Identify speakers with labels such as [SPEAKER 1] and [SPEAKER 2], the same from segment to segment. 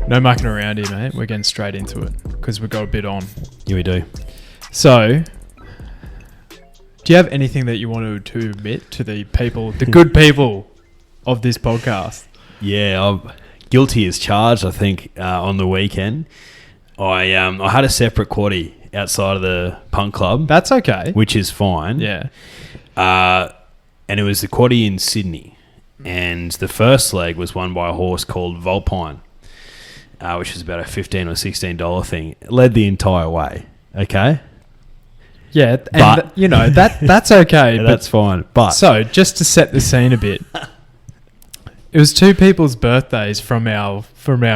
[SPEAKER 1] No mucking around here, mate. We're getting straight into it because we've got a bit on.
[SPEAKER 2] Yeah, we do.
[SPEAKER 1] So, do you have anything that you want to admit to the people, the good people of this podcast?
[SPEAKER 2] Yeah, I'm guilty as charged, I think, on the weekend. I had a separate quaddie outside of the Punt Club.
[SPEAKER 1] That's okay.
[SPEAKER 2] Which is fine.
[SPEAKER 1] Yeah.
[SPEAKER 2] And it was the quaddie in Sydney. And the first leg was won by a horse called Volpine, which is about a $15 or $16 thing. It led the entire way. Okay?
[SPEAKER 1] Yeah, and that's okay.
[SPEAKER 2] Yeah, that's fine. But
[SPEAKER 1] so, just to set the scene a bit, it was two people's birthdays from our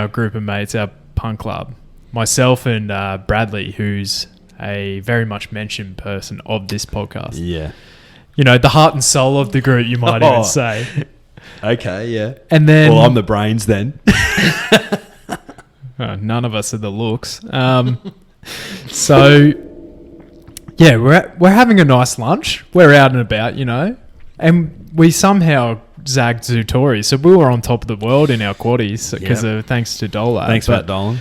[SPEAKER 1] group of mates, our Punt Club. Myself and Bradley, who's a very much mentioned person of this podcast.
[SPEAKER 2] Yeah.
[SPEAKER 1] You know, the heart and soul of the group, you might even say.
[SPEAKER 2] Okay, yeah.
[SPEAKER 1] And then,
[SPEAKER 2] well, I'm the brains then.
[SPEAKER 1] None of us are the looks. So, yeah, we're having a nice lunch. We're out and about, you know, and we somehow zagged Zootori. So we were on top of the world in our quaddies because of thanks to Dolan.
[SPEAKER 2] Thanks for that, Dolan.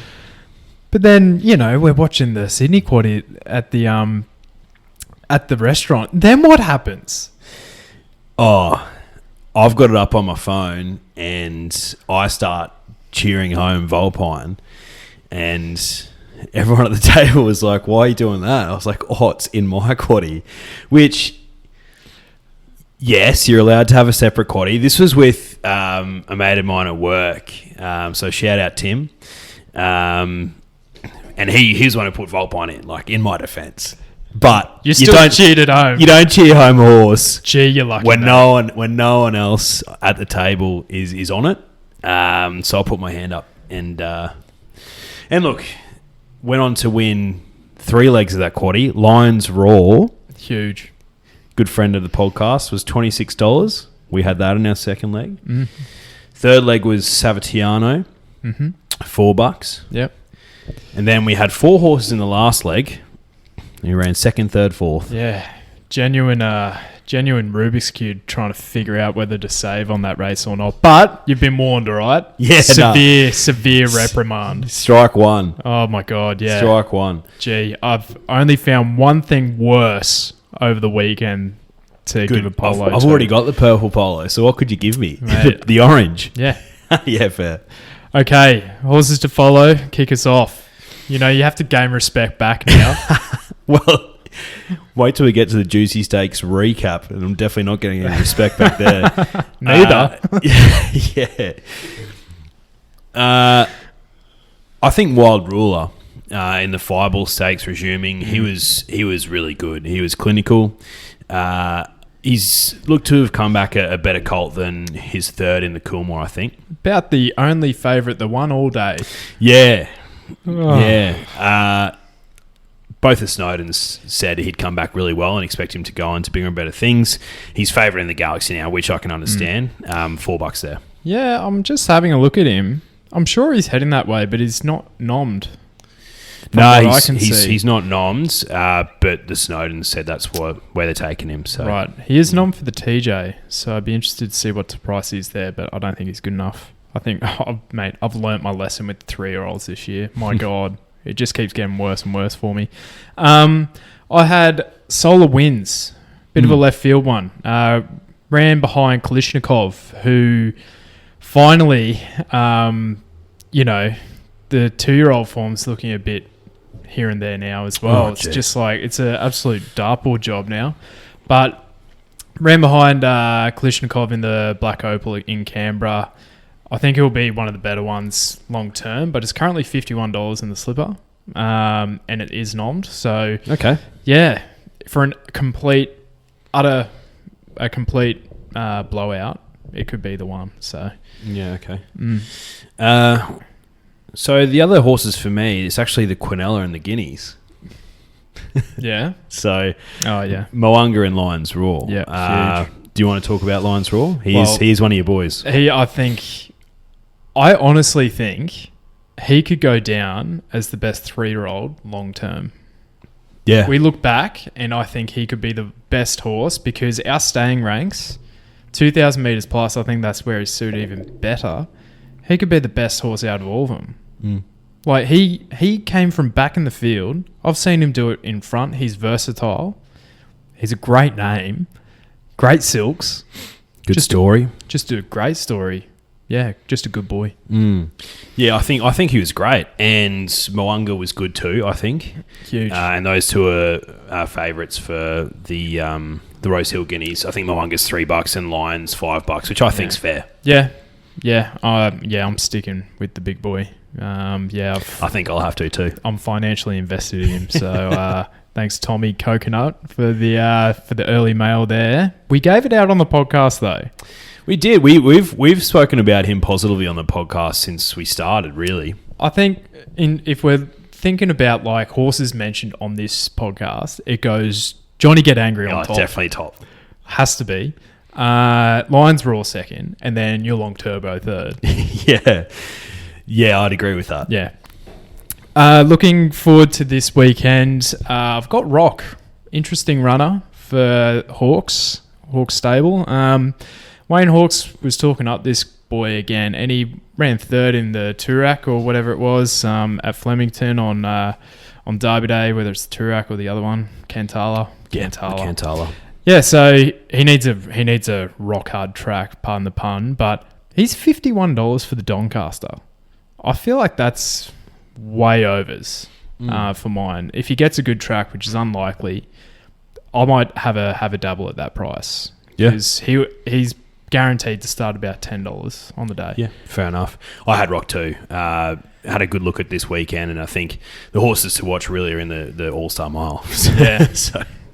[SPEAKER 1] But then, you know, we're watching the Sydney quaddie at the restaurant. Then what happens?
[SPEAKER 2] Oh, I've got it up on my phone and I start cheering home Volpine, and everyone at the table was like, "Why are you doing that?" I was like, "Oh, it's in my quaddie," which, yes, you're allowed to have a separate quaddie. This was with a mate of mine at work, so shout out Tim, and he's the one who put Volpine in, like, in my defence. But
[SPEAKER 1] you don't cheer at home.
[SPEAKER 2] You don't cheer home a horse.
[SPEAKER 1] Gee, you're lucky.
[SPEAKER 2] When no one else at the table is on it. So I put my hand up and look, went on to win 3 legs of that quaddie. Lions Raw,
[SPEAKER 1] huge,
[SPEAKER 2] good friend of the podcast, was $26. We had that in our second leg.
[SPEAKER 1] Mm-hmm.
[SPEAKER 2] Third leg was Savatiano, $4.
[SPEAKER 1] Yep.
[SPEAKER 2] And then we had 4 horses in the last leg. He ran second, third, fourth.
[SPEAKER 1] Yeah, genuine Rubik's Cube trying to figure out whether to save on that race or not. But you've been warned, all right?
[SPEAKER 2] Yeah,
[SPEAKER 1] severe reprimand.
[SPEAKER 2] Strike one.
[SPEAKER 1] Oh my God, yeah.
[SPEAKER 2] Strike one.
[SPEAKER 1] Gee, I've only found one thing worse over the weekend to give a polo.
[SPEAKER 2] I've already got the purple polo, so what could you give me?
[SPEAKER 1] Mate.
[SPEAKER 2] The orange.
[SPEAKER 1] Yeah.
[SPEAKER 2] Yeah, fair.
[SPEAKER 1] Okay, horses to follow. Kick us off. You know, you have to gain respect back now.
[SPEAKER 2] Well, wait till we get to the Juicy Stakes recap, and I'm definitely not getting any respect back there.
[SPEAKER 1] Neither.
[SPEAKER 2] Yeah. I think Wild Ruler in the Fireball Stakes resuming, he was really good. He was clinical. He's looked to have come back a better colt than his third in the Coolmore, I think.
[SPEAKER 1] About the only favourite that won all day.
[SPEAKER 2] Yeah.
[SPEAKER 1] Oh.
[SPEAKER 2] Yeah. Both the Snowdens said he'd come back really well and expect him to go on to bigger and better things. He's favourite in the Galaxy now, which I can understand. $4 there.
[SPEAKER 1] Yeah, I'm just having a look at him. I'm sure he's heading that way, but he's not nommed.
[SPEAKER 2] No, he's not nommed, but the Snowdens said that's where they're taking him. So.
[SPEAKER 1] Right. He is nommed for the TJ, so I'd be interested to see what the price is there, but I don't think he's good enough. I think, I've learnt my lesson with 3-year-olds this year. My God. It just keeps getting worse and worse for me. I had Solar Winds, bit of a left field one. Ran behind Kalishnikov, who finally, the 2-year-old form's looking a bit here and there now as well. It's just like, it's an absolute dartboard job now. But ran behind Kalishnikov in the Black Opal in Canberra. I think it will be one of the better ones long term, but it's currently $51 in the slipper, and it is nommed. So,
[SPEAKER 2] okay,
[SPEAKER 1] yeah, for a complete blowout, it could be the one. So,
[SPEAKER 2] yeah, okay. So the other horses for me, it's actually the Quinella and the Guineas.
[SPEAKER 1] Yeah.
[SPEAKER 2] So,
[SPEAKER 1] Moanga
[SPEAKER 2] and Lions Raw.
[SPEAKER 1] Yeah.
[SPEAKER 2] Do you want to talk about Lions Raw? He's one of your boys.
[SPEAKER 1] I honestly think he could go down as the best 3-year-old long term.
[SPEAKER 2] Yeah.
[SPEAKER 1] We look back and I think he could be the best horse because our staying ranks, 2,000 metres plus, I think that's where he's suited even better. He could be the best horse out of all of them. Like, he came from back in the field. I've seen him do it in front. He's versatile. He's a great name. Great silks.
[SPEAKER 2] Good story.
[SPEAKER 1] Just a great story. Yeah, just a good boy.
[SPEAKER 2] Yeah, I think he was great. And Mo'unga was good too, I think.
[SPEAKER 1] Huge.
[SPEAKER 2] And those two are favourites for the Rosehill Guineas. I think Mo'unga's $3 and Lion's $5, which I think's fair.
[SPEAKER 1] Yeah. I'm sticking with the big boy. I
[SPEAKER 2] think I'll have to too.
[SPEAKER 1] I'm financially invested in him, so thanks Tommy Coconut for the early mail there. We gave it out on the podcast though.
[SPEAKER 2] We did. We've spoken about him positively on the podcast since we started. Really,
[SPEAKER 1] I think if we're thinking about like horses mentioned on this podcast, it goes Johnny Get Angry on top.
[SPEAKER 2] Definitely top.
[SPEAKER 1] Has to be. Lions Raw second, and then Your Long Turbo third.
[SPEAKER 2] Yeah, I'd agree with that.
[SPEAKER 1] Yeah. Looking forward to this weekend. I've got Rock, interesting runner for Hawks stable. Wayne Hawkes was talking up this boy again, and he ran third in the Toorak or whatever it was at Flemington on Derby Day, whether it's the Toorak or the other one, Cantala. Yeah, so he needs a rock hard track, pardon the pun, but he's $51 for the Doncaster. I feel like that's way overs for mine. If he gets a good track, which is unlikely, I might have a dabble at that price.
[SPEAKER 2] Yeah,
[SPEAKER 1] because he's guaranteed to start about $10 on the day.
[SPEAKER 2] Yeah, fair enough. I had Rock too. Had a good look at this weekend, and I think the horses to watch really are in the All-Star Mile.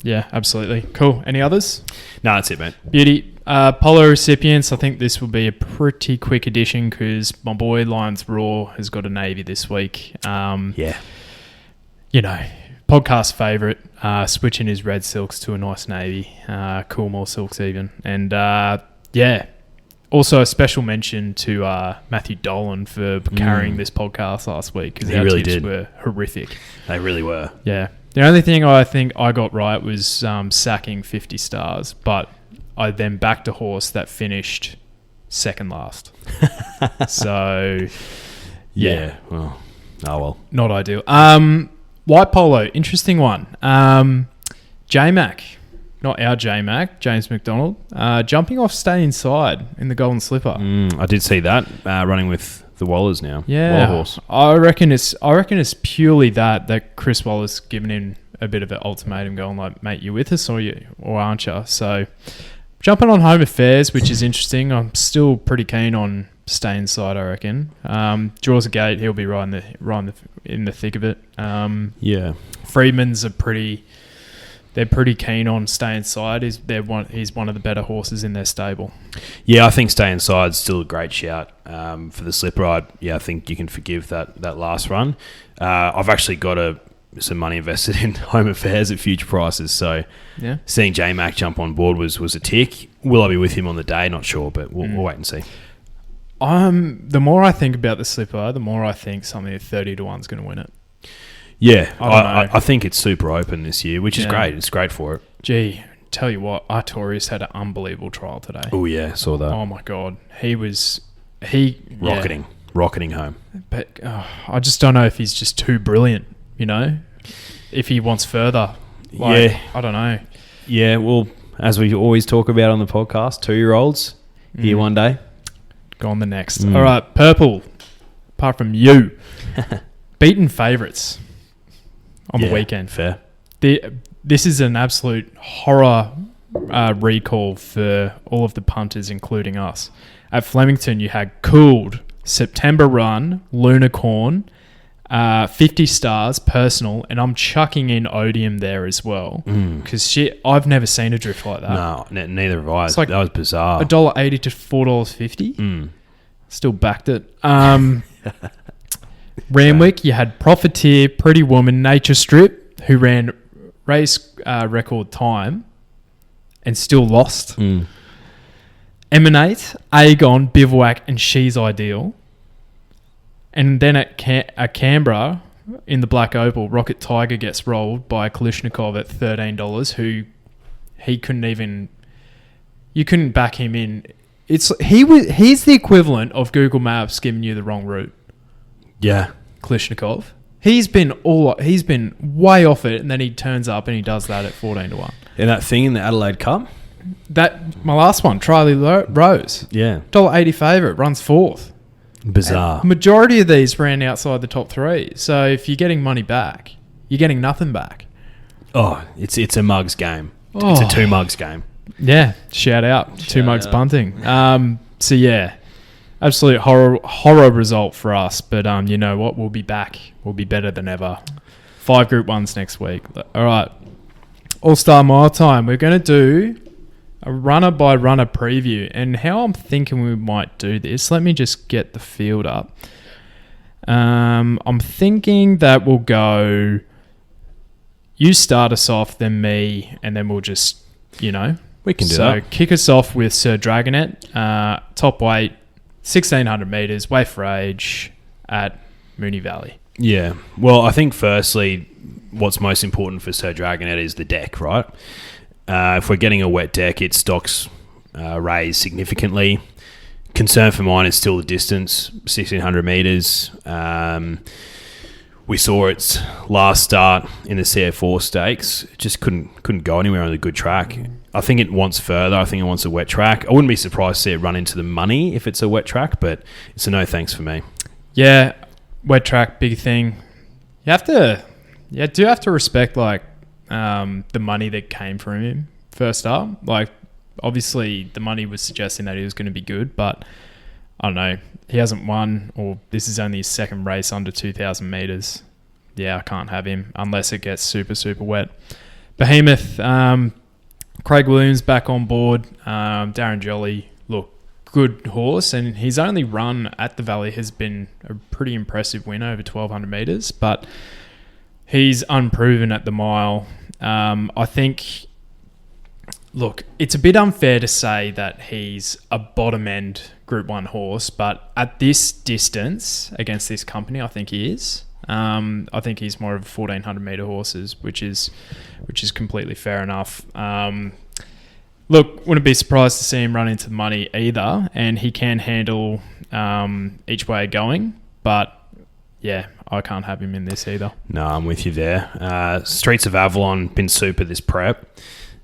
[SPEAKER 1] Yeah, absolutely. Cool. Any others?
[SPEAKER 2] No, that's it, mate.
[SPEAKER 1] Beauty. Polo Recipients, I think this will be a pretty quick addition because my boy Lions Raw has got a Navy this week. Podcast favourite, switching his red silks to a nice Navy, Coolmore silks even. And also a special mention to Matthew Dolan for carrying this podcast last week because our
[SPEAKER 2] really
[SPEAKER 1] tips were horrific.
[SPEAKER 2] They really were.
[SPEAKER 1] Yeah. The only thing I think I got right was sacking 50 stars, but I then backed a horse that finished second last. So, yeah.
[SPEAKER 2] Well, oh well.
[SPEAKER 1] Not ideal. White Polo, interesting one. J-Mac, not our J-Mac, James McDonald, jumping off Stay Inside in the Golden Slipper.
[SPEAKER 2] I did see that, running with the Wallers now.
[SPEAKER 1] Yeah.
[SPEAKER 2] Waller horse.
[SPEAKER 1] I reckon it's purely that Chris Waller's given him a bit of an ultimatum going like, mate, you with us or aren't you? So jumping on Home Affairs, which is interesting. I'm still pretty keen on Stay Inside, I reckon. Draws a gate, he'll be right in the thick of it. Freedman's they're pretty keen on Stay Inside. He's one of the better horses in their stable.
[SPEAKER 2] Yeah, I think Stay Inside's still a great shout for the slipper. I think you can forgive that last run. I've actually got some money invested in Home Affairs at future prices, so seeing J-Mac jump on board was a tick. Will I be with him on the day? Not sure, but we'll wait and see.
[SPEAKER 1] The more I think about the slipper, the more I think something at 30 to 1 is going to win it.
[SPEAKER 2] Yeah, I think it's super open this year, which is great. It's great for it.
[SPEAKER 1] Gee, tell you what, Artorias had an unbelievable trial today.
[SPEAKER 2] Oh yeah, saw that.
[SPEAKER 1] Oh my God, he
[SPEAKER 2] rocketing home.
[SPEAKER 1] But I just don't know if he's just too brilliant. If he wants further. I don't know.
[SPEAKER 2] Yeah, well, as we always talk about on the podcast, 2-year-olds here one day,
[SPEAKER 1] gone the next. All right, purple. Apart from you, beaten favourites on the weekend.
[SPEAKER 2] Fair.
[SPEAKER 1] This is an absolute horror recall for all of the punters, including us. At Flemington, you had Cooled, September Run, Lunicorn, 50 stars, personal, and I'm chucking in Odium there as well because I've never seen a drift like that.
[SPEAKER 2] No, neither have I.
[SPEAKER 1] It's like
[SPEAKER 2] that was bizarre.
[SPEAKER 1] $1.80 to $4.50. Still backed it. Ramwick, you had Profiteer, Pretty Woman, Nature Strip, who ran race record time and still lost. Emanate, Aegon, Bivouac, and She's Ideal. And then at Canberra, in the Black Opal, Rocket Tiger gets rolled by Kalishnikov at $13, who you couldn't back him in. He's the equivalent of Google Maps giving you the wrong route.
[SPEAKER 2] Yeah.
[SPEAKER 1] Klishnikov. He's been way off it, and then he turns up and he does that at 14-1.
[SPEAKER 2] And that thing in the Adelaide Cup?
[SPEAKER 1] My last one, Charlie Rose.
[SPEAKER 2] Yeah.
[SPEAKER 1] $1.80 favourite, runs fourth.
[SPEAKER 2] Bizarre.
[SPEAKER 1] And majority of these ran outside the top three. So if you're getting money back, you're getting nothing back.
[SPEAKER 2] Oh, it's a mugs game. It's a 2 mugs game.
[SPEAKER 1] Yeah, shout out. 2 mugs bunting. So yeah, absolute horror result for us. But you know what? We'll be back. We'll be better than ever. 5 Group 1s next week. All right. All-Star Mile time. We're going to do a runner-by-runner preview. And how I'm thinking we might do this, let me just get the field up. I'm thinking that we'll go... You start us off, then me, and then we'll just, we can
[SPEAKER 2] do that.
[SPEAKER 1] So kick us off with Sir Dragonite, top weight, 1,600 metres, weight for age at Moonee Valley.
[SPEAKER 2] Yeah. Well, I think firstly, what's most important for Sir Dragonite is the deck, right? If we're getting a wet deck, its stocks raise significantly. Concern for mine is still the distance, 1,600 metres. We saw its last start in the CF4 stakes. It just couldn't go anywhere on a good track. I think it wants further. I think it wants a wet track. I wouldn't be surprised to see it run into the money if it's a wet track, but it's a no thanks for me.
[SPEAKER 1] Yeah, wet track, big thing. You do have to respect the money that came from him first up. Like, obviously the money was suggesting that he was going to be good, but I don't know. He hasn't won, or this is only his second race under 2,000 metres. Yeah, I can't have him unless it gets super, super wet. Behemoth, Craig Williams back on board. Darren Jolly, look, good horse, and his only run at the Valley has been a pretty impressive win over 1,200 metres, but he's unproven at the mile. I think... Look, it's a bit unfair to say that he's a bottom-end Group 1 horse, but at this distance against this company, I think he is. I think he's more of 1,400-metre horses, which is completely fair enough. Look, wouldn't be surprised to see him run into the money either, and he can handle each way going, but yeah, I can't have him in this either. No,
[SPEAKER 2] I'm with you there. Streets of Avalon, been super this prep.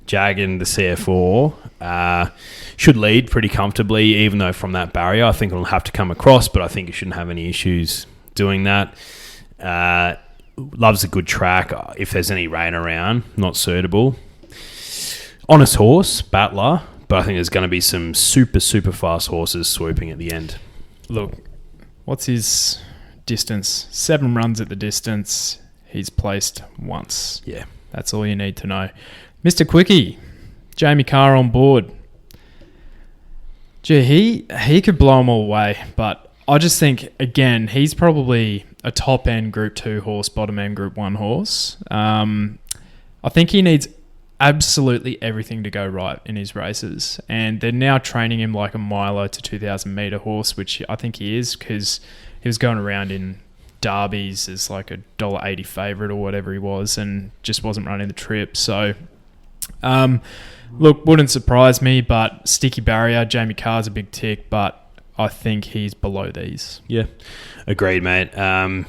[SPEAKER 2] Jagan, the CF4, should lead pretty comfortably, even though from that barrier, I think it'll have to come across, but I think it shouldn't have any issues doing that. Loves a good track. If there's any rain around, not suitable. Honest horse, battler, but I think there's going to be some super, super fast horses swooping at the end.
[SPEAKER 1] Look, what's his distance? 7 runs at the distance. He's placed once.
[SPEAKER 2] Yeah.
[SPEAKER 1] That's all you need to know. Mr. Quickie, Jamie Carr on board. Gee, he could blow them all away, but I just think, again, he's probably a top-end Group 2 horse, bottom-end Group 1 horse. I think he needs absolutely everything to go right in his races, and they're now training him like a miler to 2,000-metre horse, which I think he is, because he was going around in derbies as like a $1.80 favourite or whatever he was, and just wasn't running the trip, so... Look, wouldn't surprise me, but sticky barrier, Jamie Carr's a big tick, but I think he's below these.
[SPEAKER 2] Yeah, agreed, mate.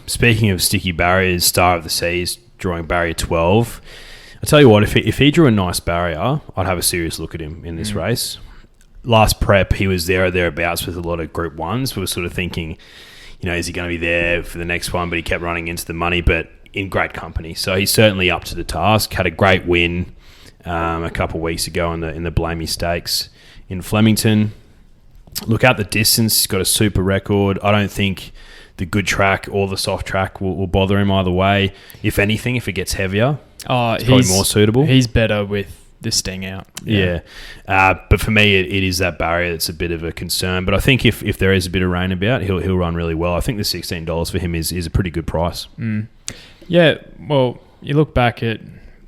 [SPEAKER 2] Speaking of sticky barriers, Star of the Seas drawing barrier 12. I tell you what, if he drew a nice barrier, I'd have a serious look at him in this race. Last prep, he was there or thereabouts with a lot of Group 1s. We were sort of thinking, is he going to be there for the next one? But he kept running into the money, but in great company. So he's certainly up to the task. Had a great win a couple of weeks ago in the Blamey Stakes in Flemington. Look out the distance. He's got a super record. I don't think the good track or the soft track will bother him either way. If anything, if it gets heavier, it's probably more suitable.
[SPEAKER 1] He's better with the sting out.
[SPEAKER 2] Yeah. But for me, it is that barrier that's a bit of a concern. But I think if there is a bit of rain about, he'll run really well. I think the $16 for him is a pretty good price.
[SPEAKER 1] Yeah, well, you look back at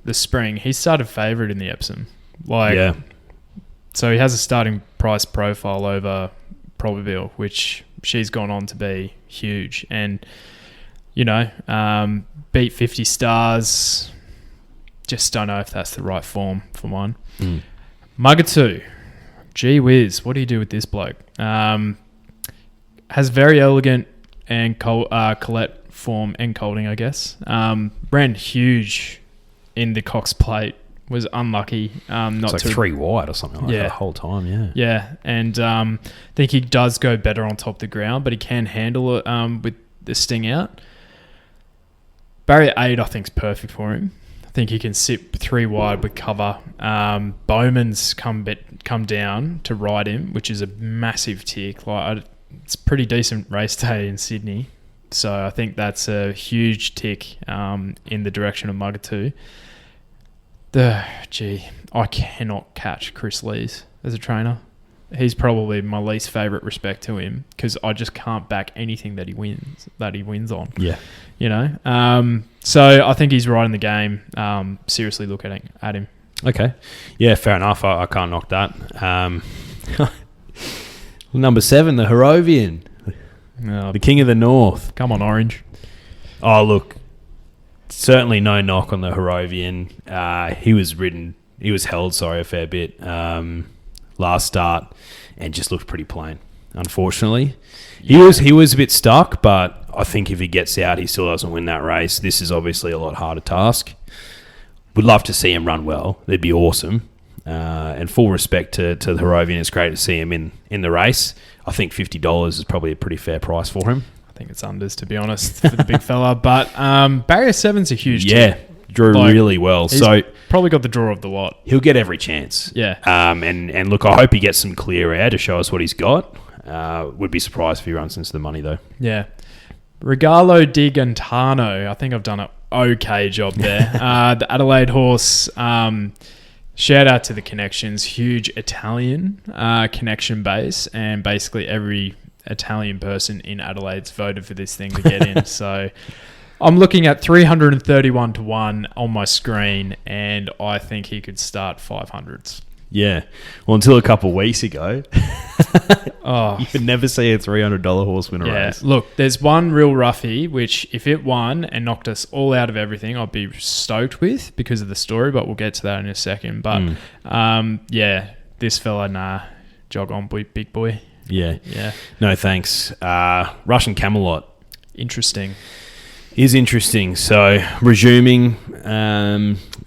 [SPEAKER 1] the spring, he started favourite in the Epsom. So he has a starting price profile over Probabile, which she's gone on to be huge. And, beat 50 stars. Just don't know if that's the right form for one. Mugatoo. Gee whiz, what do you do with this bloke? Has very elegant and Colette form and colding, I guess. Ran huge in the Cox Plate. Was unlucky. Not
[SPEAKER 2] it's like 3 wide or something like that the whole time, yeah.
[SPEAKER 1] Yeah, and I think he does go better on top of the ground, but he can handle it with the sting out. Barrier 8, I think, is perfect for him. I think he can sit 3 wide with cover. Bowman's come down to ride him, which is a massive tick. It's a pretty decent race day in Sydney, so I think that's a huge tick in the direction of Mugatoo. I cannot catch Chris Lees as a trainer. He's probably my least favourite respect to him because I just can't back anything that he wins on.
[SPEAKER 2] Yeah.
[SPEAKER 1] You know? So I think he's right in the game. Seriously look at him.
[SPEAKER 2] Okay. Yeah, fair enough. I can't knock that. Number 7, the Harrovian. The King of the North.
[SPEAKER 1] Come on, Orange.
[SPEAKER 2] Oh, look. Certainly no knock on the Harrovian. He was held, a fair bit last start and just looked pretty plain, unfortunately. Yeah. He was a bit stuck, but I think if he gets out, he still doesn't win that race. This is obviously a lot harder task. Would love to see him run well. That'd be awesome. And full respect to the Harrovian. It's great to see him in the race. I think $50 is probably a pretty fair price for him.
[SPEAKER 1] I think it's unders, to be honest, for the big fella. But Barrier 7's a huge
[SPEAKER 2] team. Drew really well. So
[SPEAKER 1] probably got the draw of the lot.
[SPEAKER 2] He'll get every chance.
[SPEAKER 1] Yeah.
[SPEAKER 2] And look, I hope he gets some clear air to show us what he's got. Would be surprised if he runs into the money, though.
[SPEAKER 1] Yeah. Regalo di Gantano. I think I've done an okay job there. The Adelaide horse. Shout out to the connections. Huge Italian connection base. And basically every Italian person in Adelaide's voted for this thing to get in. So I'm looking at 331 to 1 on my screen, and I think he could start 500s.
[SPEAKER 2] Yeah. Well, until a couple of weeks ago, you could never see a $300 horse win a race.
[SPEAKER 1] Look, there's one real roughie, which if it won and knocked us all out of everything, I'd be stoked with because of the story, but we'll get to that in a second. But this fella, jog on, big boy.
[SPEAKER 2] Yeah. No, thanks. Russian Camelot.
[SPEAKER 1] Interesting.
[SPEAKER 2] Is interesting. So, resuming,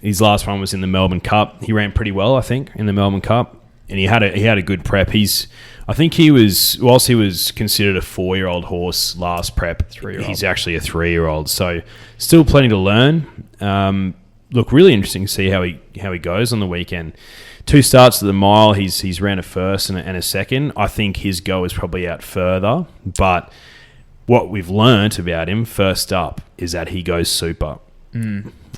[SPEAKER 2] his last run was in the Melbourne Cup. He ran pretty well, I think, in the Melbourne Cup, and he had a good prep. Whilst he was considered a 4-year-old horse last prep,
[SPEAKER 1] 3-year-old.
[SPEAKER 2] He's actually a 3-year-old. So, still plenty to learn. Look, really interesting to see how he goes on the weekend. 2 starts at the mile. He's ran a first and a second. I think his go is probably out further, but what we've learnt about him first up is that he goes super.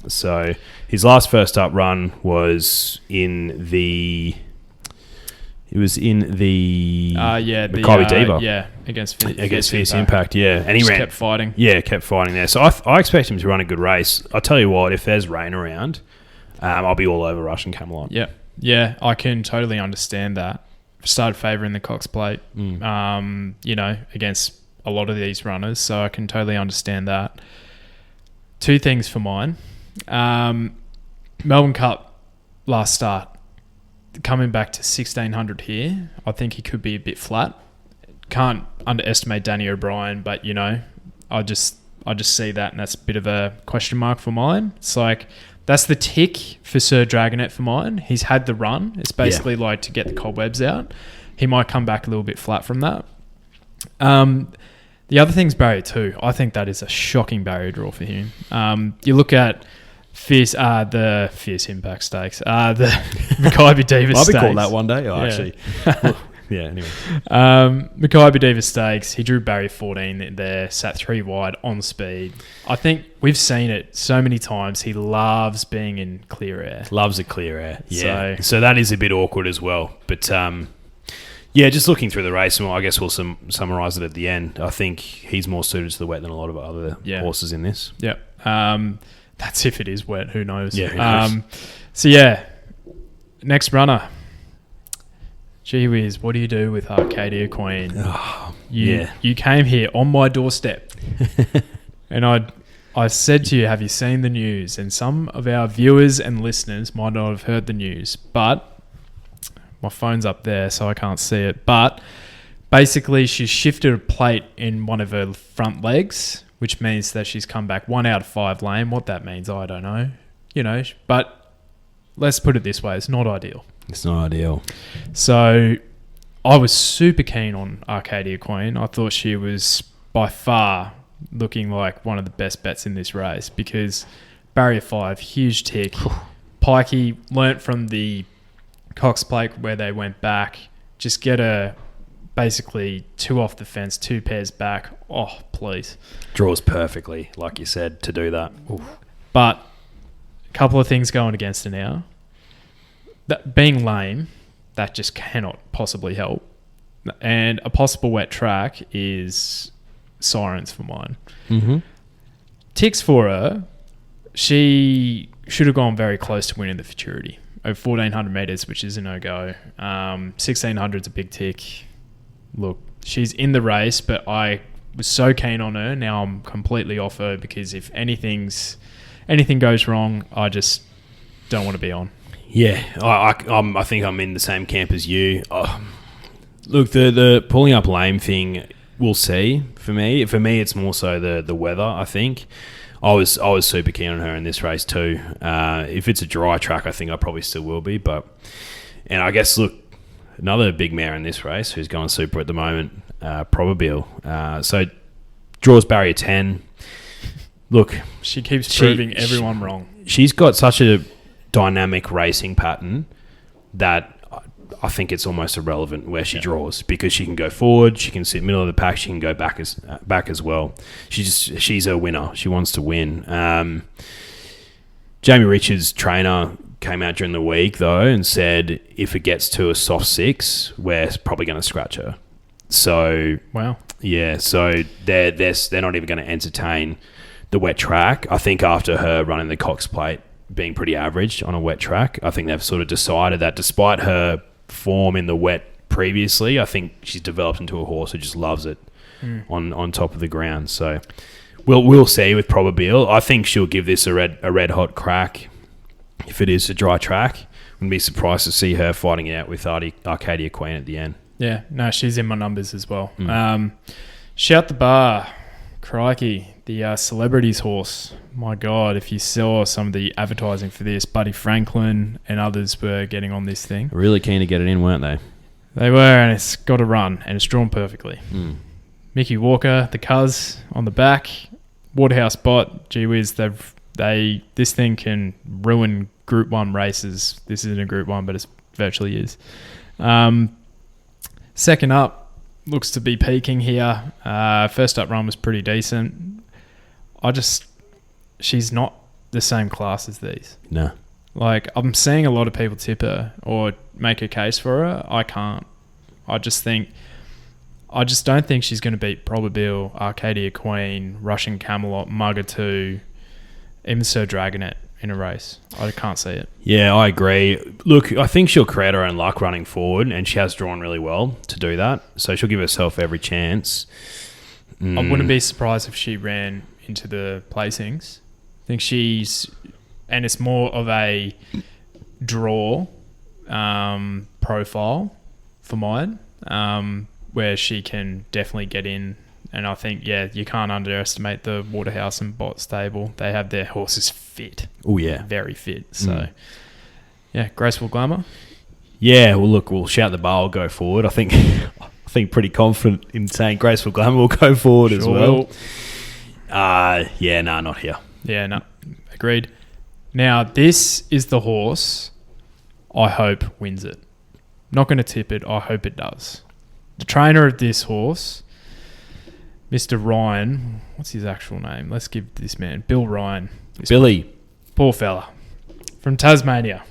[SPEAKER 2] So his last first up run was in the Maccabi Diva. Against Fierce Impact. Yeah, and he ran,
[SPEAKER 1] kept fighting.
[SPEAKER 2] Yeah, kept fighting there. So I expect him to run a good race. I'll tell you what, if there's rain around, I'll be all over Russian Camelot.
[SPEAKER 1] Yeah, I can totally understand that. Started favouring the Cox Plate, against a lot of these runners, so I can totally understand that. 2 things for mine. Melbourne Cup last start, coming back to 1600 here, I think he could be a bit flat. Can't underestimate Danny O'Brien, but I just see that, and that's a bit of a question mark for mine. It's like that's the tick for Sir Dragonite for mine. He's had the run. It's basically like to get the cobwebs out. He might come back a little bit flat from that. The other thing's barrier 2. I think that is a shocking barrier draw for him. You look at the Fierce Impact Stakes, the Maccabi Diva Stakes.
[SPEAKER 2] Might be called that one day, actually. Anyway.
[SPEAKER 1] Maccabi Diva Stakes, he drew barrier 14 there, sat 3 wide on speed. I think we've seen it so many times. He loves being in clear air.
[SPEAKER 2] Loves a clear air, yeah. So that is a bit awkward as well. But just looking through the race, and I guess we'll summarise it at the end. I think he's more suited to the wet than a lot of other horses in this.
[SPEAKER 1] Yep. That's if it is wet. Who knows?
[SPEAKER 2] Yeah, who knows?
[SPEAKER 1] Next runner. Gee whiz, what do you do with Arcadia Queen? You came here on my doorstep. And I said to you, have you seen the news? And some of our viewers and listeners might not have heard the news, but my phone's up there, so I can't see it. But basically, she's shifted a plate in one of her front legs, which means that she's come back 1 out of 5 lame. What that means, I don't know. But let's put it this way. It's not ideal.
[SPEAKER 2] It's not ideal.
[SPEAKER 1] So I was super keen on Arcadia Queen. I thought she was by far looking like one of the best bets in this race because barrier 5, huge tick. Pikey learnt from the Cox Plate where they went back. Just get her basically 2 off the fence, 2 pairs back. Oh, please.
[SPEAKER 2] Draws perfectly, like you said, to do that.
[SPEAKER 1] Oof. But a couple of things going against her now. That being lame, that just cannot possibly help. And a possible wet track is Sirens for mine.
[SPEAKER 2] Mm-hmm.
[SPEAKER 1] Ticks for her, she should have gone very close to winning the Futurity. Over 1,400 metres, which is a no-go. 1,600's a big tick. Look, she's in the race, but I was so keen on her. Now I'm completely off her because if anything goes wrong, I just don't want to be on.
[SPEAKER 2] Yeah, I think I'm in the same camp as you. Look, the pulling up lame thing, we'll see. For me, it's more so the weather. I think I was super keen on her in this race too. If it's a dry track, I think I probably still will be. And I guess look, another big mare in this race who's going super at the moment, Probabile. So draws barrier 10. Look,
[SPEAKER 1] she keeps proving everyone wrong.
[SPEAKER 2] She's got such a dynamic racing pattern that I think it's almost irrelevant where she draws because she can go forward, she can sit middle of the pack, she can go back as well. She's a winner. She wants to win. Jamie Richards' trainer came out during the week though and said if it gets to a soft 6, we're probably going to scratch her. So
[SPEAKER 1] wow,
[SPEAKER 2] yeah. So they're not even going to entertain the wet track. I think after her running the Cox Plate being pretty average on a wet track, I think they've sort of decided that despite her form in the wet previously, I think she's developed into a horse who just loves it on top of the ground. So we'll see with Probabile. I think she'll give this a red hot crack if it is a dry track. Wouldn't be surprised to see her fighting it out with Arcadia Queen at the end. Yeah,
[SPEAKER 1] no, she's in my numbers as well. Shout the Bar, crikey, the celebrities horse. My God, if you saw some of the advertising for this, Buddy Franklin and others were getting on this thing.
[SPEAKER 2] Really keen to get it in, weren't they?
[SPEAKER 1] They were, and it's got a run, and it's drawn perfectly. Mickey Walker, the Cuz on the back, Waterhouse Bot. Gee whiz, this thing can ruin Group 1 races. This isn't a Group 1, but it virtually is. Second up, looks to be peaking here. First up run was pretty decent. She's not the same class as these.
[SPEAKER 2] No.
[SPEAKER 1] Like, I'm seeing a lot of people tip her or make a case for her. I can't. I just don't think she's going to beat Probabile, Arcadia Queen, Russian Camelot, Mugger 2, even Sir Dragonite in a race. I can't see it.
[SPEAKER 2] Yeah, I agree. Look, I think she'll create her own luck running forward, and she has drawn really well to do that. So she'll give herself every chance.
[SPEAKER 1] I wouldn't be surprised if she ran into the placings. I think and it's more of a draw profile for mine, where she can definitely get in. And I think, you can't underestimate the Waterhouse and Bot stable. They have their horses fit.
[SPEAKER 2] Oh, yeah.
[SPEAKER 1] Very fit. So, Graceful Glamour.
[SPEAKER 2] Yeah, well, look, we'll shout the bar, will go forward. I think pretty confident in saying Graceful Glamour will go forward as well. Not here.
[SPEAKER 1] Yeah, no, agreed. Now, this is the horse I hope wins it. Not going to tip it. I hope it does. The trainer of this horse, Mr. Ryan, what's his actual name? Let's give this man, Bill Ryan.
[SPEAKER 2] Billy.
[SPEAKER 1] Poor fella. From Tasmania.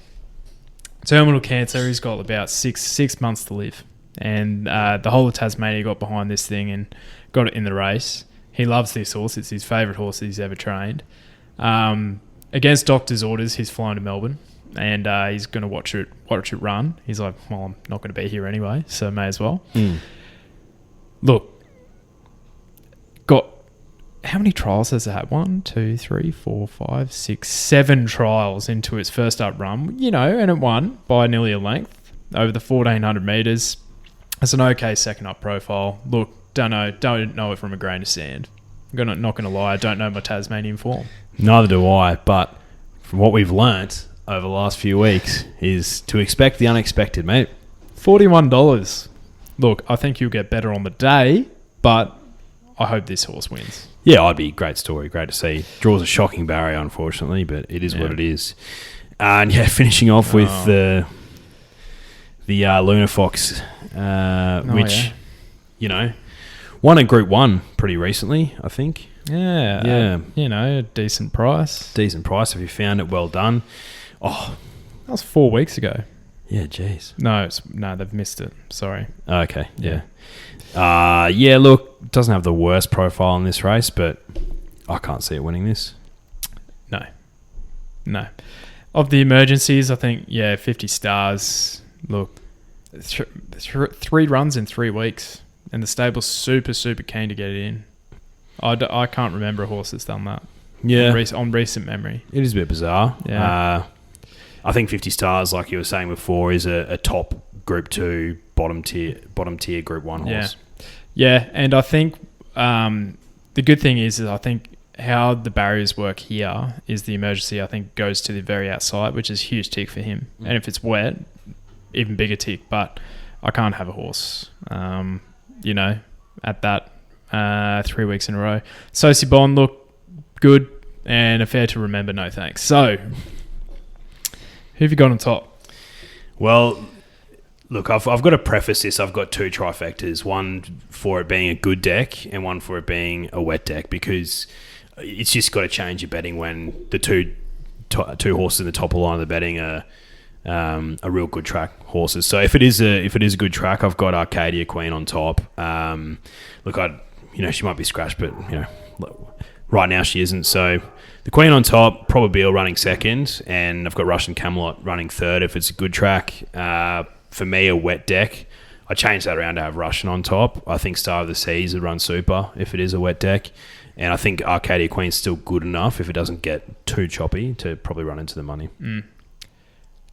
[SPEAKER 1] Terminal cancer. He's got about six months to live. And the whole of Tasmania got behind this thing and got it in the race. He loves this horse. It's his favourite horse that he's ever trained. Against doctor's orders, he's flying to Melbourne. And he's going to watch it run. He's like, well, I'm not going to be here anyway, so may as well. Look, got how many trials has it had? 1, 2, 3, 4, 5, 6, 7 trials into its first up run, and it won by nearly a length over the 1,400 metres. It's an okay second up profile. Look, don't know it from a grain of sand. Not going to lie, I don't know my Tasmanian form.
[SPEAKER 2] Neither do I, but from what we've learnt over the last few weeks is to expect the unexpected, mate.
[SPEAKER 1] $41. Look, I think you'll get better on the day, but I hope this horse wins.
[SPEAKER 2] Yeah, I'd be great story. Great to see. Draws a shocking barrier, unfortunately, but it is what it is. And finishing off with the Luna Fox, which, won in Group 1 pretty recently, I think.
[SPEAKER 1] Yeah. A decent price.
[SPEAKER 2] Decent price. If you found it, well done. Oh,
[SPEAKER 1] that was 4 weeks ago.
[SPEAKER 2] Yeah, jeez.
[SPEAKER 1] No, they've missed it. Sorry.
[SPEAKER 2] Okay, yeah. Look, doesn't have the worst profile in this race, but I can't see it winning this.
[SPEAKER 1] No. Of the emergencies, I think, 50 stars. Look, 3 runs in 3 weeks, and the stable's super, super keen to get it in. I can't remember a horse that's done that.
[SPEAKER 2] Yeah.
[SPEAKER 1] On recent memory.
[SPEAKER 2] It is a bit bizarre.
[SPEAKER 1] Yeah.
[SPEAKER 2] I think 50 stars, like you were saying before, is a top Group 2, bottom tier Group 1 horse.
[SPEAKER 1] Yeah, and I think the good thing is I think how the barriers work here is the emergency, I think, goes to the very outside, which is a huge tick for him. And if it's wet, even bigger tick. But I can't have a horse, at that 3 weeks in a row. Sosi Bond, look good and a fair to remember, no thanks. So, who have you got on top?
[SPEAKER 2] Well, look, I've got to preface this. I've got 2 trifectas, one for it being a good deck and one for it being a wet deck, because it's just got to change your betting when the two horses in the top of the line of the betting are real good track horses. So if it is a good track, I've got Arcadia Queen on top. Look, she might be scratched, but right now she isn't. So the Queen on top, Probabeel running second, and I've got Russian Camelot running third if it's a good track. For me, a wet deck, I changed that around to have Russian on top. I think Star of the Seas would run super if it is a wet deck. And I think Arcadia Queen's still good enough if it doesn't get too choppy to probably run into the money.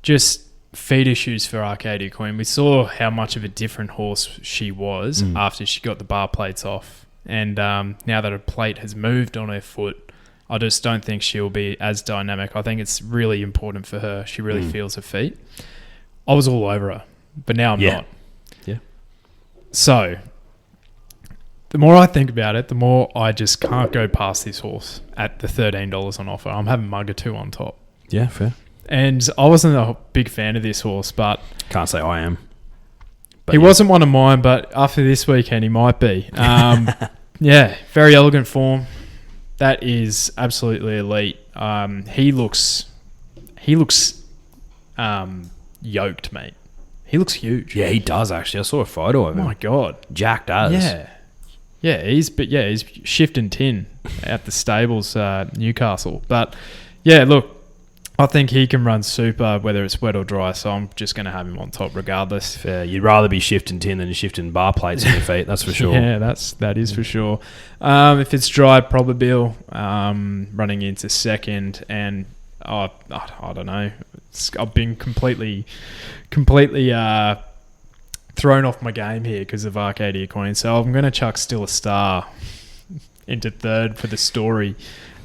[SPEAKER 1] Just feed issues for Arcadia Queen. We saw how much of a different horse she was after she got the bar plates off. And now that her plate has moved on her foot, I just don't think she'll be as dynamic. I think it's really important for her. She really feels her feet. I was all over her, but now I'm not.
[SPEAKER 2] Yeah.
[SPEAKER 1] So, the more I think about it, the more I just can't go past this horse at the $13 on offer. I'm having Mugger 2 on top.
[SPEAKER 2] Yeah, fair.
[SPEAKER 1] And I wasn't a big fan of this horse, but...
[SPEAKER 2] Can't say I am. But
[SPEAKER 1] he wasn't one of mine, but after this weekend, he might be. Very elegant form. That is absolutely elite. He looks yoked, mate. He looks huge.
[SPEAKER 2] Yeah, he does actually. I saw a photo of him.
[SPEAKER 1] Oh my God.
[SPEAKER 2] Jack does.
[SPEAKER 1] Yeah, he's shifting tin at the stables, Newcastle. But yeah, look, I think he can run super, whether it's wet or dry. So I'm just going to have him on top regardless.
[SPEAKER 2] Fair. You'd rather be shifting tin than shifting bar plates in your feet. That's for sure.
[SPEAKER 1] Yeah, that is for sure. If it's dry, Probabeel running into second, and I don't know. I've been completely thrown off my game here because of Arcadia Queen. So I'm going to chuck Still a Star into third for the story.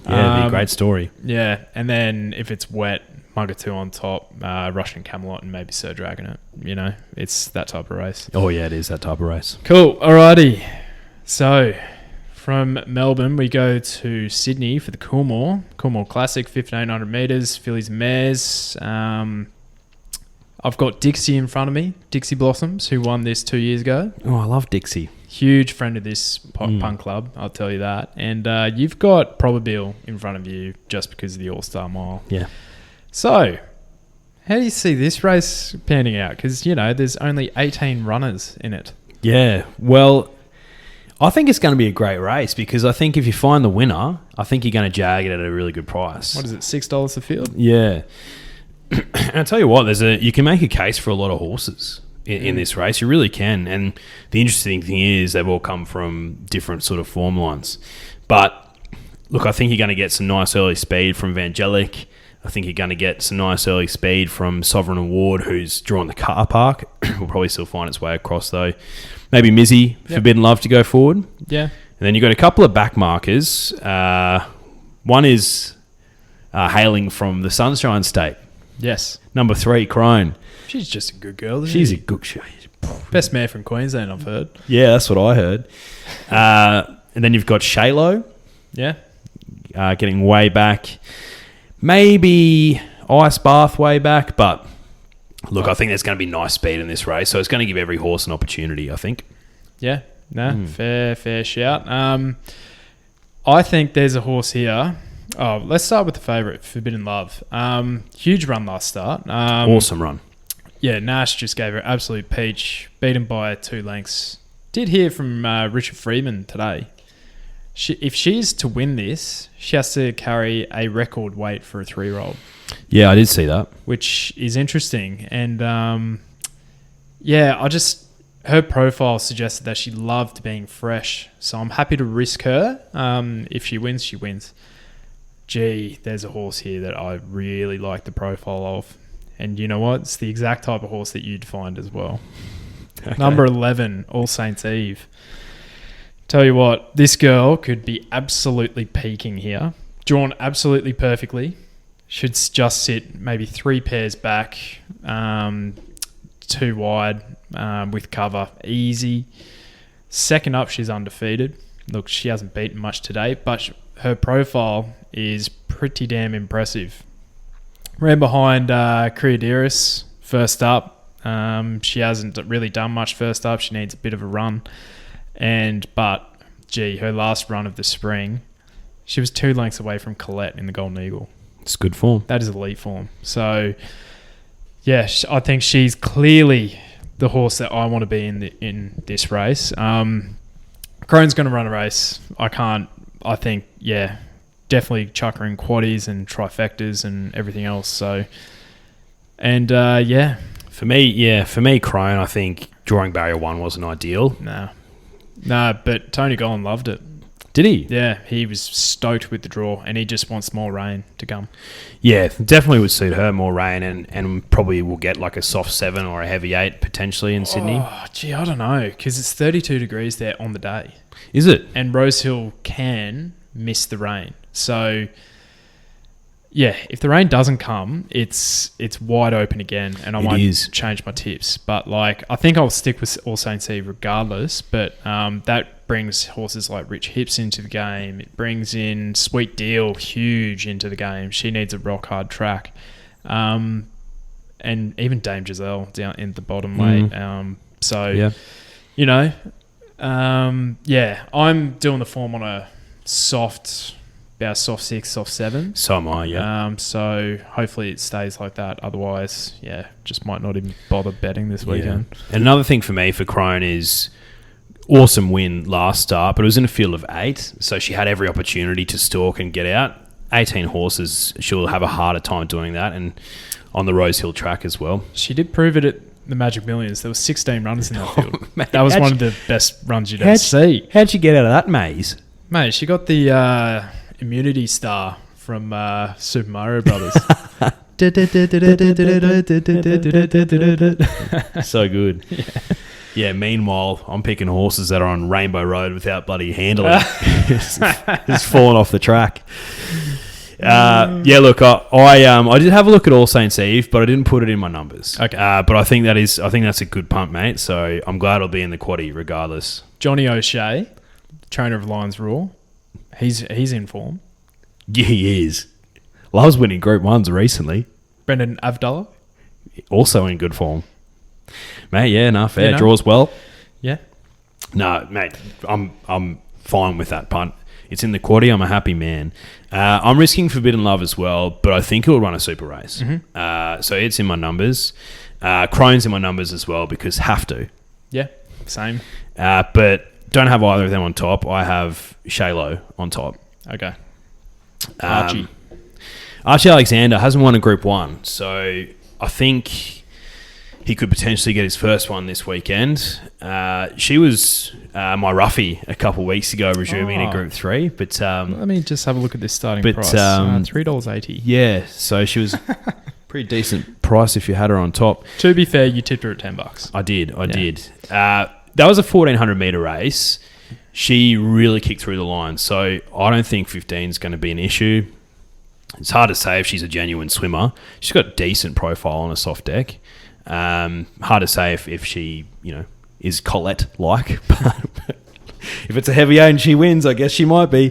[SPEAKER 2] Yeah, it'd be a great story.
[SPEAKER 1] Yeah, and then if it's wet, Mugger 2 on top, Russian Camelot, and maybe Sir Dragonite. It's that type of race.
[SPEAKER 2] Oh yeah, it is that type of race.
[SPEAKER 1] Cool. Alrighty. So from Melbourne, we go to Sydney for the Coolmore Classic, 1,500 metres, fillies and mares. I've got Dixie in front of me, Dixie Blossoms, who won this 2 years ago.
[SPEAKER 2] Oh, I love Dixie.
[SPEAKER 1] Huge friend of this Punt Club, I'll tell you that. And you've got Probabeel in front of you just because of the All-Star Mile.
[SPEAKER 2] Yeah.
[SPEAKER 1] So, how do you see this race panning out? Because, there's only 18 runners in it.
[SPEAKER 2] Yeah, well, I think it's going to be a great race because I think if you find the winner, I think you're going to jag it at a really good price.
[SPEAKER 1] What is it, $6 a field?
[SPEAKER 2] Yeah. And I'll tell you what, you can make a case for a lot of horses in this race. You really can. And the interesting thing is they've all come from different sort of form lines. But look, I think you're going to get some nice early speed from Vangelic. I think you're going to get some nice early speed from Sovereign Award, who's drawn the car park. Will probably still find its way across though. Maybe Mizzy, Forbidden Love to go forward.
[SPEAKER 1] Yeah.
[SPEAKER 2] And And then you've got a couple of back markers. One is hailing from the Sunshine State.
[SPEAKER 1] Yes.
[SPEAKER 2] Number 3, Crone.
[SPEAKER 1] She's just a good girl, isn't
[SPEAKER 2] She's
[SPEAKER 1] she?
[SPEAKER 2] a good...
[SPEAKER 1] Best mare from Queensland, I've heard.
[SPEAKER 2] Yeah, that's what I heard. And then you've got Shaylo.
[SPEAKER 1] Yeah.
[SPEAKER 2] Getting way back. Maybe Ice Bath way back, but look, I think there's going to be nice speed in this race, so it's going to give every horse an opportunity, I think.
[SPEAKER 1] Yeah, no, fair shout. I think there's a horse here. Oh, let's start with the favourite, Forbidden Love. Huge run last start.
[SPEAKER 2] Awesome run.
[SPEAKER 1] Yeah, Nash just gave her absolute peach, beaten by 2 lengths. Did hear from Richard Freeman today. If she's to win this, she has to carry a record weight for a 3-year-old.
[SPEAKER 2] Yeah, I did see that. Which
[SPEAKER 1] is interesting. And her profile suggested that she loved being fresh. So I'm happy to risk her. If she wins, she wins. Gee, there's a horse here that I really like the profile of. And you know what? It's the exact type of horse that you'd find as well. Okay. Number 11, All Saints Eve. Tell you what, this girl could be absolutely peaking here. Drawn absolutely perfectly. Should just sit maybe 3 pairs back, 2 wide with cover. Easy. Second up, she's undefeated. Look, she hasn't beaten much today, but her profile is pretty damn impressive. Ran behind Creadiris first up. She hasn't really done much first up. She needs a bit of a run. But her last run of the spring, she was 2 lengths away from Colette in the Golden Eagle.
[SPEAKER 2] It's good form.
[SPEAKER 1] That is elite form. So, yeah, I think she's clearly the horse that I want to be in this race. Crone's going to run a race. I think, definitely chuck her in quaddies and trifectas and everything else. So, and
[SPEAKER 2] For me, Crone, I think drawing barrier 1 wasn't ideal.
[SPEAKER 1] No, but Tony Gollan loved it.
[SPEAKER 2] Did he?
[SPEAKER 1] Yeah, he was stoked with the draw, and he just wants more rain to come.
[SPEAKER 2] Yeah, definitely would suit her, more rain, and probably will get like a soft 7 or a heavy 8 potentially in Sydney.
[SPEAKER 1] Oh, gee, I don't know, because it's 32 degrees there on the day.
[SPEAKER 2] Is it?
[SPEAKER 1] And Rosehill can miss the rain. So, yeah, if the rain doesn't come, it's wide open again, and I might change my tips. But I think I'll stick with All Saints Eve regardless. But that brings horses like Rich Hips into the game. It brings in Sweet Deal huge into the game. She needs a rock hard track, and even Dame Giselle down in the bottom weight. I'm doing the form on a soft 6, soft 7.
[SPEAKER 2] So am I, yeah.
[SPEAKER 1] So hopefully it stays like that. Otherwise, just might not even bother betting this weekend.
[SPEAKER 2] And another thing for me for Crone is awesome win last start, but it was in a field of 8, so she had every opportunity to stalk and get out. 18 horses, she'll have a harder time doing that, and on the Rosehill track as well.
[SPEAKER 1] She did prove it at the Magic Millions. There were 16 runners in that field. That was one of the best runs you'd ever see.
[SPEAKER 2] How'd she get out of that maze?
[SPEAKER 1] Mate, she got the immunity star from Super Mario Brothers.
[SPEAKER 2] So good. Yeah, meanwhile, I'm picking horses that are on Rainbow Road without bloody handling. It's falling off the track. Look, I did have a look at All Saints Eve, but I didn't put it in my numbers.
[SPEAKER 1] Okay.
[SPEAKER 2] But I think that's a good punt, mate. So I'm glad it'll be in the quaddie regardless.
[SPEAKER 1] Johnny O'Shea, trainer of Lions Raw, he's in form.
[SPEAKER 2] Yeah, he is. Loves winning Group 1s recently.
[SPEAKER 1] Brendan Avdulla,
[SPEAKER 2] also in good form. Mate, fair. Draws well.
[SPEAKER 1] Yeah.
[SPEAKER 2] No, mate, I'm fine with that punt. It's in the quaddie. I'm a happy man. I'm risking Forbidden Love as well, but I think it'll run a super race. Mm-hmm. So it's in my numbers. Crone's in my numbers as well because have to.
[SPEAKER 1] Yeah, same.
[SPEAKER 2] But don't have either of them on top. I have Shaylo on top.
[SPEAKER 1] Okay.
[SPEAKER 2] Archie Alexander hasn't won a Group 1, so I think he could potentially get his first one this weekend. She was my roughie a couple of weeks ago, resuming in Group 3. But
[SPEAKER 1] let me just have a look at this starting price. $3.80.
[SPEAKER 2] Yeah, so she was pretty decent price if you had her on top.
[SPEAKER 1] To be fair, you tipped her at $10.
[SPEAKER 2] I did. That was a 1,400 metre race. she really kicked through the line. So I don't think 15 is going to be an issue. It's hard to say if she's a genuine swimmer. She's got a decent profile on a soft deck. Hard to say if she, is Colette-like. But if it's a heavy eight and she wins, I guess she might be.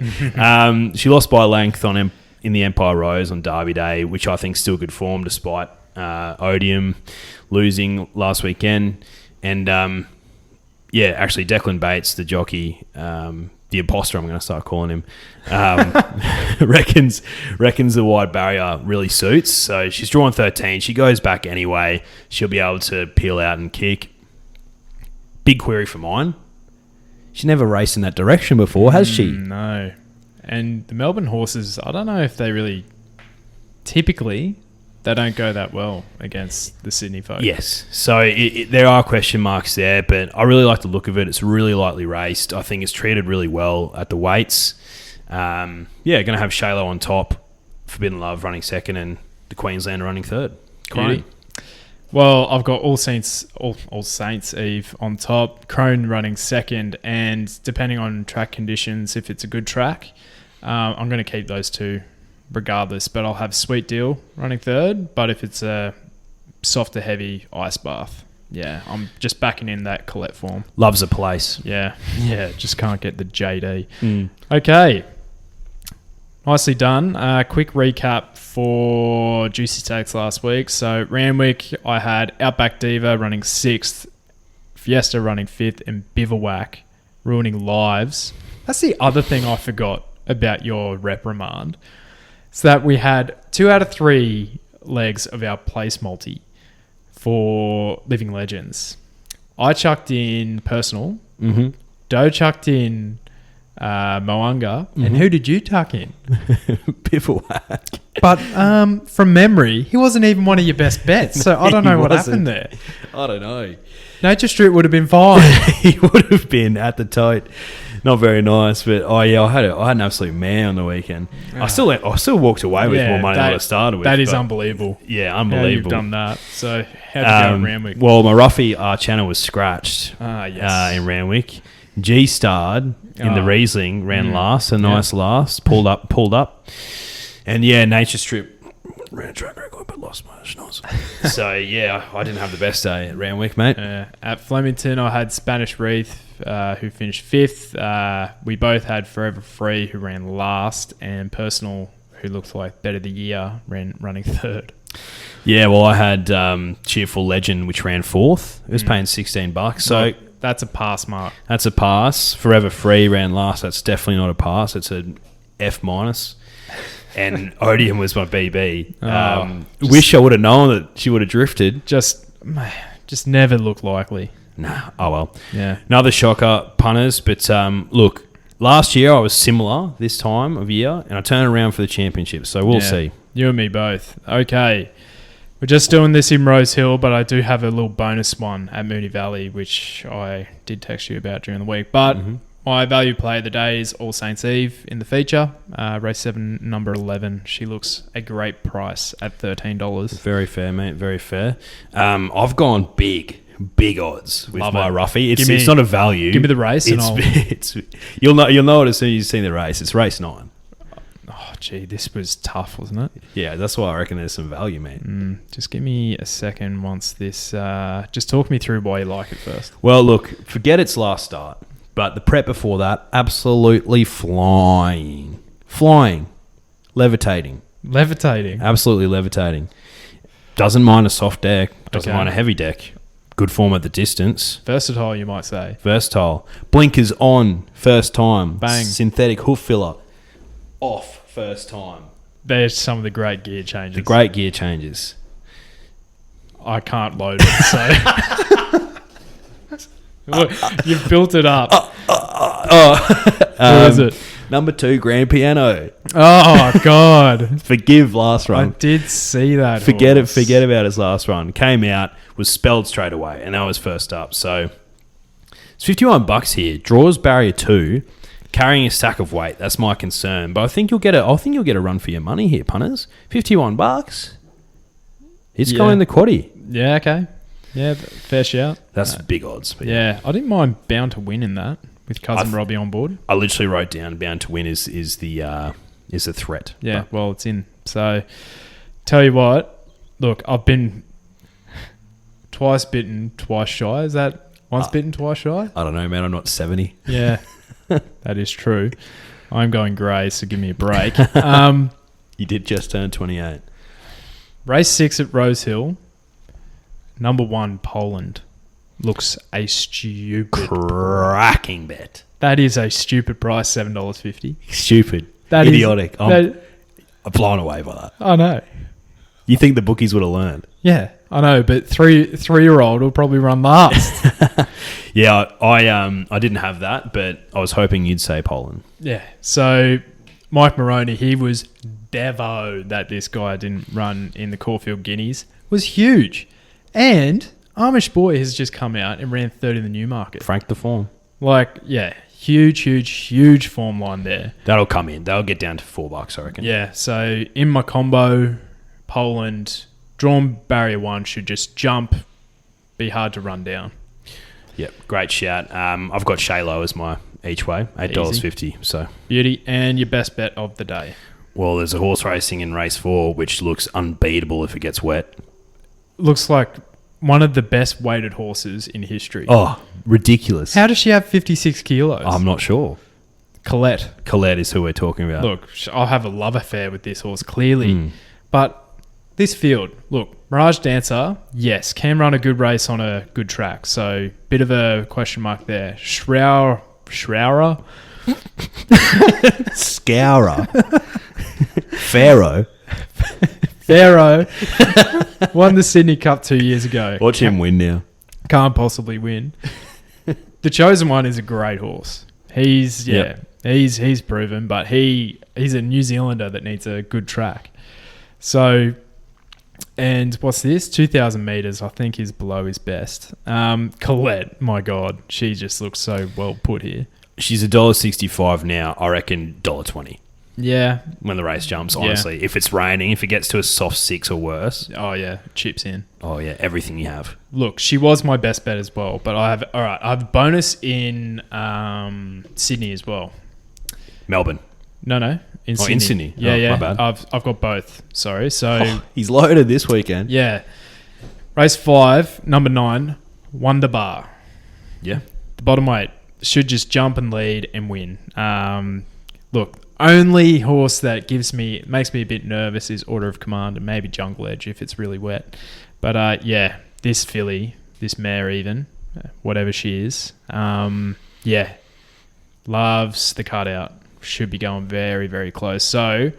[SPEAKER 2] She lost by length in the Empire Rose on Derby Day, which I think is still good form despite Odium losing last weekend. And, actually Declan Bates, the jockey, the imposter, I'm going to start calling him, reckons the wide barrier really suits. So she's drawn 13. She goes back anyway. She'll be able to peel out and kick. Big query for mine. She never raced in that direction before, has she?
[SPEAKER 1] No. And the Melbourne horses, I don't know if they really... Typically, they don't go that well against the Sydney folk.
[SPEAKER 2] Yes. So there are question marks there, but I really like the look of it. It's really lightly raced. I think it's treated really well at the weights. Going to have Shayla on top, Forbidden Love running second, and the Queenslander running third.
[SPEAKER 1] Crone. Well, I've got All Saints Eve on top, Crone running second, and depending on track conditions, if it's a good track, I'm going to keep those two regardless, but I'll have Sweet Deal running third. But if it's a softer, heavy ice bath, I'm just backing in that Colette form.
[SPEAKER 2] Loves a place.
[SPEAKER 1] Yeah, just can't get the JD. Okay, nicely done. Quick recap for Juicy Stakes last week. So Randwick, I had Outback Diva running 6th, Fiesta running 5th, and Bivouac ruining lives. That's the other thing I forgot about your reprimand. So that we had 2 out of 3 legs of our place multi for Living Legends. I chucked in Personal.
[SPEAKER 2] Mm-hmm.
[SPEAKER 1] Doe chucked in Moanga. Mm-hmm. And who did you tuck in?
[SPEAKER 2] Bivouac.
[SPEAKER 1] But from memory, he wasn't even one of your best bets. So I don't know what happened there.
[SPEAKER 2] I don't know.
[SPEAKER 1] Nature Strip would have been fine.
[SPEAKER 2] He would have been at the tote. Not very nice, but I had an absolute man on the weekend. I still walked away with more money than I started with.
[SPEAKER 1] That is unbelievable.
[SPEAKER 2] Yeah, unbelievable.
[SPEAKER 1] How you've done that. So how'd you go in Randwick?
[SPEAKER 2] Well, my roughie channel was scratched
[SPEAKER 1] yes.
[SPEAKER 2] In Randwick. G-starred in the Riesling, ran last, a nice last, pulled up. And Nature Strip ran a track record but lost my schnoz. So I didn't have the best day at Randwick, mate.
[SPEAKER 1] At Flemington, I had Spanish Wreath, who finished 5th. We both had Forever Free, who ran last, and Personal, who looked like Bet of the Year, running 3rd.
[SPEAKER 2] Yeah, well, I had Cheerful Legend, which ran 4th. It was paying $16. So
[SPEAKER 1] that's a pass mark.
[SPEAKER 2] That's a pass. Forever Free ran last. That's definitely not a pass. It's an F-. And Odium was my BB. Wish I would have known that she would have drifted.
[SPEAKER 1] Just never looked likely.
[SPEAKER 2] Nah. Oh, well.
[SPEAKER 1] Yeah.
[SPEAKER 2] Another shocker, punters. But look, last year I was similar this time of year, and I turned around for the championship. So we'll see.
[SPEAKER 1] You and me both. Okay. We're just doing this in Rosehill, but I do have a little bonus one at Moonee Valley, which I did text you about during the week. But my value play of the day is All Saints Eve in the feature. Race 7, number 11. She looks a great price at $13.
[SPEAKER 2] Very fair, mate. Very fair. I've gone big odds with my roughie. It's not a value.
[SPEAKER 1] Give me the race,
[SPEAKER 2] you'll know it as soon as you see the race. It's race 9.
[SPEAKER 1] Oh, gee, this was tough, wasn't it?
[SPEAKER 2] Yeah, that's why I reckon there's some value, mate.
[SPEAKER 1] Just give me a second once this... just talk me through why you like it first.
[SPEAKER 2] Well, look, forget its last start, but the prep before that, absolutely flying. Levitating. Absolutely levitating. Doesn't mind a soft deck. Doesn't mind a heavy deck. Good form at the distance.
[SPEAKER 1] Versatile, you might say.
[SPEAKER 2] Versatile. Blinkers on, first time.
[SPEAKER 1] Bang.
[SPEAKER 2] Synthetic hoof filler. Off, first time.
[SPEAKER 1] There's some of the great gear changes.
[SPEAKER 2] The great gear changes.
[SPEAKER 1] I can't load it, so... Look, you've built it up. Who is it?
[SPEAKER 2] Number 2, Grand Piano.
[SPEAKER 1] Oh, God.
[SPEAKER 2] Forgive last run.
[SPEAKER 1] I did see that.
[SPEAKER 2] Forget about his last run. Came out, was spelled straight away, and that was first up. So it's $51 here. Draws barrier 2. Carrying a stack of weight, that's my concern. But I think you'll get a run for your money here, punters. $51. It's going the quaddie.
[SPEAKER 1] Yeah, okay. Yeah, fair shout.
[SPEAKER 2] That's big odds.
[SPEAKER 1] But I didn't mind Bound to Win in that. with cousin Robbie on board.
[SPEAKER 2] I literally wrote down bound to win is the threat.
[SPEAKER 1] Yeah, well, it's in. So, tell you what, look, I've been twice bitten, twice shy. Is that once bitten, twice shy?
[SPEAKER 2] I don't know, man. I'm not 70.
[SPEAKER 1] Yeah, that is true. I'm going grey, so give me a break.
[SPEAKER 2] You did just turn 28.
[SPEAKER 1] Race 6 at Rosehill. Number 1, Poland. Looks a stupid
[SPEAKER 2] cracking bet.
[SPEAKER 1] That is a stupid price, $7.50.
[SPEAKER 2] Stupid.
[SPEAKER 1] That
[SPEAKER 2] idiotic. I'm blown away by that.
[SPEAKER 1] I know.
[SPEAKER 2] You think the bookies would have learned?
[SPEAKER 1] Yeah, I know, but three-year-old will probably run last.
[SPEAKER 2] Yeah, I didn't have that, but I was hoping you'd say Poland.
[SPEAKER 1] Yeah, so Mike Moroney, he was devo that this guy didn't run in the Caulfield Guineas. Was huge. And Amish Boy has just come out and ran third in the Newmarket.
[SPEAKER 2] Frank the form.
[SPEAKER 1] Like, yeah, huge form line there.
[SPEAKER 2] That'll come in. They'll get down to $4, I reckon.
[SPEAKER 1] Yeah, so in my combo, Poland, drawn barrier 1 should just jump, be hard to run down.
[SPEAKER 2] Yep, great shout. I've got Shaylo as my each way, $8.50. So
[SPEAKER 1] beauty. And your best bet of the day?
[SPEAKER 2] Well, there's a horse racing in race 4, which looks unbeatable if it gets wet.
[SPEAKER 1] Looks like one of the best weighted horses in history.
[SPEAKER 2] Oh, ridiculous.
[SPEAKER 1] How does she have 56 kilos?
[SPEAKER 2] I'm not sure.
[SPEAKER 1] Colette
[SPEAKER 2] is who we're talking about.
[SPEAKER 1] Look, I'll have a love affair with this horse, clearly. But this field, look, Mirage Dancer, yes, can run a good race on a good track. So, bit of a question mark there. Scourer? Pharaoh won the Sydney Cup 2 years ago.
[SPEAKER 2] Watch him win now.
[SPEAKER 1] Can't possibly win. The Chosen One is a great horse. He's proven, but he's a New Zealander that needs a good track. So, and what's this? 2,000 metres, I think, is below his best. Colette, my God, she just looks so well put here.
[SPEAKER 2] She's $1.65 now. I reckon $1.20.
[SPEAKER 1] Yeah.
[SPEAKER 2] When the race jumps, honestly. Yeah. If it's raining, if it gets to a soft 6 or worse.
[SPEAKER 1] Oh, yeah. Chips in.
[SPEAKER 2] Oh, yeah. Everything you have.
[SPEAKER 1] Look, she was my best bet as well. But I have a bonus in Sydney as well.
[SPEAKER 2] Melbourne.
[SPEAKER 1] No. In Sydney. Yeah.
[SPEAKER 2] My bad.
[SPEAKER 1] I've got both. Sorry. So
[SPEAKER 2] he's loaded this weekend.
[SPEAKER 1] Yeah. Race 5, number 9, Wonder Bar.
[SPEAKER 2] Yeah.
[SPEAKER 1] The bottom weight should just jump and lead and win. Look, only horse that makes me a bit nervous is Order of Command and maybe Jungle Edge if it's really wet. But this filly, this mare even, whatever she is, loves the cutout. Should be going very, very close. So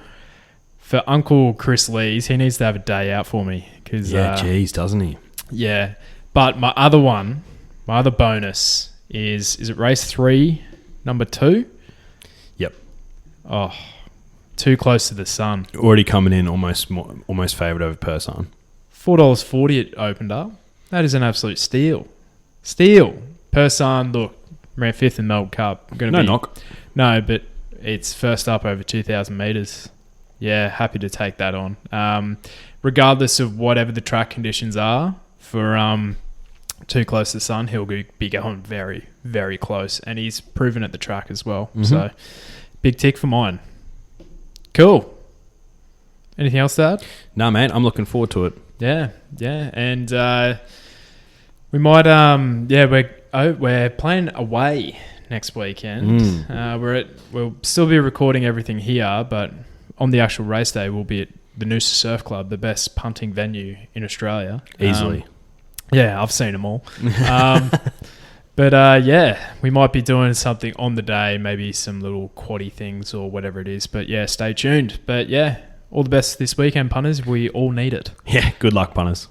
[SPEAKER 1] for Uncle Chris Lees, he needs to have a day out for me.
[SPEAKER 2] Geez, doesn't he?
[SPEAKER 1] Yeah. But my other bonus is it race 3, number 2?
[SPEAKER 2] Yep.
[SPEAKER 1] Oh, too close to the sun.
[SPEAKER 2] Already coming in almost favoured over Person.
[SPEAKER 1] $4.40 it opened up. That is an absolute steal. Person, look, ran 5th in Melbourne Cup.
[SPEAKER 2] Knock.
[SPEAKER 1] No, but it's first up over 2,000 metres. Yeah, happy to take that on. Regardless of whatever the track conditions are for too close to the sun, he'll be going very, very close. And he's proven at the track as well. Mm-hmm. So, big tick for mine. Cool. Anything else to add?
[SPEAKER 2] No, man. I'm looking forward to it.
[SPEAKER 1] Yeah. And we might... we're playing away next weekend. We'll still be recording everything here, but on the actual race day, we'll be at the Noosa Surf Club, the best punting venue in Australia.
[SPEAKER 2] Easily.
[SPEAKER 1] I've seen them all. We might be doing something on the day, maybe some little quaddie things or whatever it is. But stay tuned. But all the best this weekend, punters. We all need it.
[SPEAKER 2] Yeah, good luck, punters.